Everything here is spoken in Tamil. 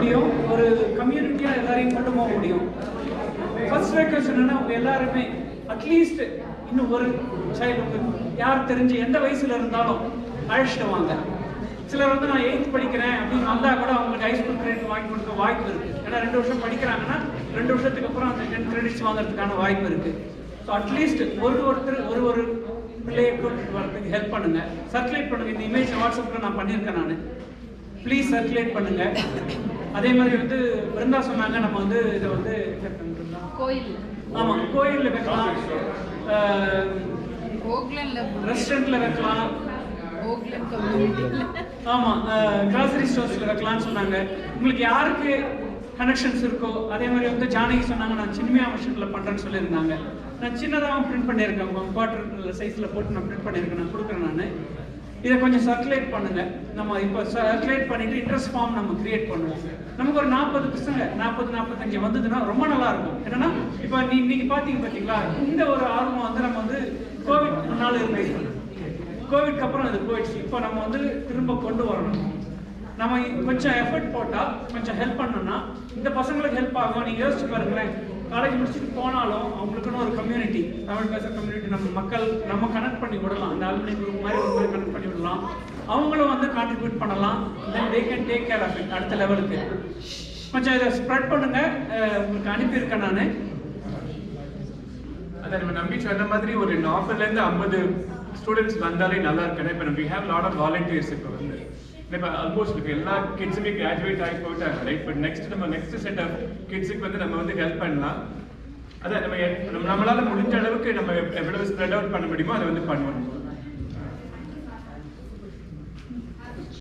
முடியும், ஒரு கம்யூனிட்டியாக எல்லாரையும் கொண்டு போக முடியும். ஃபர்ஸ்ட் ரெக்வஸ்ட் என்னன்னா, அவங்க எல்லாருமே அட்லீஸ்ட் இன்னும் ஒரு சைல்டு யார் தெரிஞ்சு எந்த வயசுல இருந்தாலும் அழைச்சிட்டு வாங்க. சிலர் வந்து நான் 8th படிக்கிறேன் அப்படின்னு வந்தால் கூட அவங்களுக்கு ஹைஸ்கூல் கிரெடிட் வாங்கி கொடுக்க வாய்ப்பு இருக்குது. ஏன்னா 2 வருஷம் படிக்கிறாங்கன்னா 2 வருஷத்துக்கு அப்புறம் அந்த 10 கிரெடிட்ஸ் வாங்குறதுக்கான வாய்ப்பு இருக்குது. ஸோ அட்லீஸ்ட் ஒருத்தர் ஒரு பிள்ளையை கூட்டிட்டு வரதுக்கு ஹெல்ப் பண்ணுங்க, சர்க்குலேட் பண்ணுங்க. இந்த இமேஜ் வாட்ஸ்அப்பில் நான் பண்ணியிருக்கேன். நான் ப்ளீஸ் சர்க்குலேட் பண்ணுங்க. அதே மாதிரி வந்து பிருந்தா சொன்னாங்க, நம்ம வந்து இதை வந்து கோயில், ஆமாம் கோயிலில் வைக்கலாம், ரெஸ்டாரண்ட்டில் வைக்கலாம், ஆமாம் கிராசரி ஸ்டோர்ஸில் வைக்கலாம்னு சொன்னாங்க. உங்களுக்கு யாருக்கு கனெக்ஷன்ஸ் இருக்கோ, அதே மாதிரி வந்து ஜானகி சொன்னாங்க நான் சின்மையா மிஷனில் பண்ணுறேன்னு சொல்லியிருந்தாங்க. நான் சின்னதாக பிரிண்ட் பண்ணியிருக்கேன், குவார்டர் சைஸில் போட்டு நான் பிரிண்ட் பண்ணியிருக்கேன், நான் கொடுக்குறேன். நான் இதை கொஞ்சம் சர்க்குலேட் பண்ணுங்க. நம்ம இப்போ சர்க்குலேட் பண்ணிட்டு இன்ட்ரெஸ்ட் ஃபார்ம் நம்ம கிரியேட் பண்ணுவோம். நமக்கு ஒரு 40 பசங்க 40-45 வந்ததுன்னா ரொம்ப நல்லா இருக்கும். என்னன்னா இப்போ இன்னைக்கு பார்த்தீங்களா, இந்த ஒரு ஆர்வம் வந்து நம்ம வந்து கோவிட் முன்னால் இருந்தது, கோவிட்க்கு அப்புறம் அது போயிடுச்சு. இப்போ நம்ம வந்து திரும்ப கொண்டு வரணும். நம்ம கொஞ்சம் எஃபர்ட் போட்டால், கொஞ்சம் ஹெல்ப் பண்ணோம்னா இந்த பசங்களுக்கு ஹெல்ப் ஆகும். நீங்கள் யோசிச்சு பாருங்களேன், காலேஜ் முடிச்சுட்டு போனாலும் அவங்களுக்குன்னு ஒரு கம்யூனிட்டி, தமிழ் பேசுகிற கம்யூனிட்டி, நம்ம மக்கள் நம்ம கனெக்ட் பண்ணி விடலாம். அந்த அலுமினி குரூப் மாதிரி ஒரு மாதிரி கனெக்ட் பண்ணி விடலாம். அவங்களும் வந்து கான்ட்ரிபியூட் பண்ணலாம். Then they can take care of it. அடுத்த லெவலுக்கு கொஞ்சம் இதை ஸ்ப்ரெட் பண்ணுங்க. உங்களுக்கு அனுப்பியிருக்கேன் நான். அதை நம்ம நம்பி சொன்ன மாதிரி ஒரு 40லேருந்து 50 ஸ்டூடெண்ட்ஸ் வந்தாலே நல்லா இருக்கணும். இப்போ நம்ம ஹேவ் லாட் ஆஃப் வாலண்டியர்ஸ். இப்போ வந்து இப்போ ஆல்மோஸ்ட் இப்போ எல்லா கிட்ஸுமே கிராஜுவேட் ஆகி போயிட்டாங்க, right? But next set of கிட்ஸுக்கு வந்து நம்ம வந்து ஹெல்ப் பண்ணலாம். அதை நம்மளால முடிஞ்ச அளவுக்கு நம்ம எவ்வளவு ஸ்ப்ரெட் அவுட் பண்ண முடியுமோ அதை வந்து பண்ணுவோம்.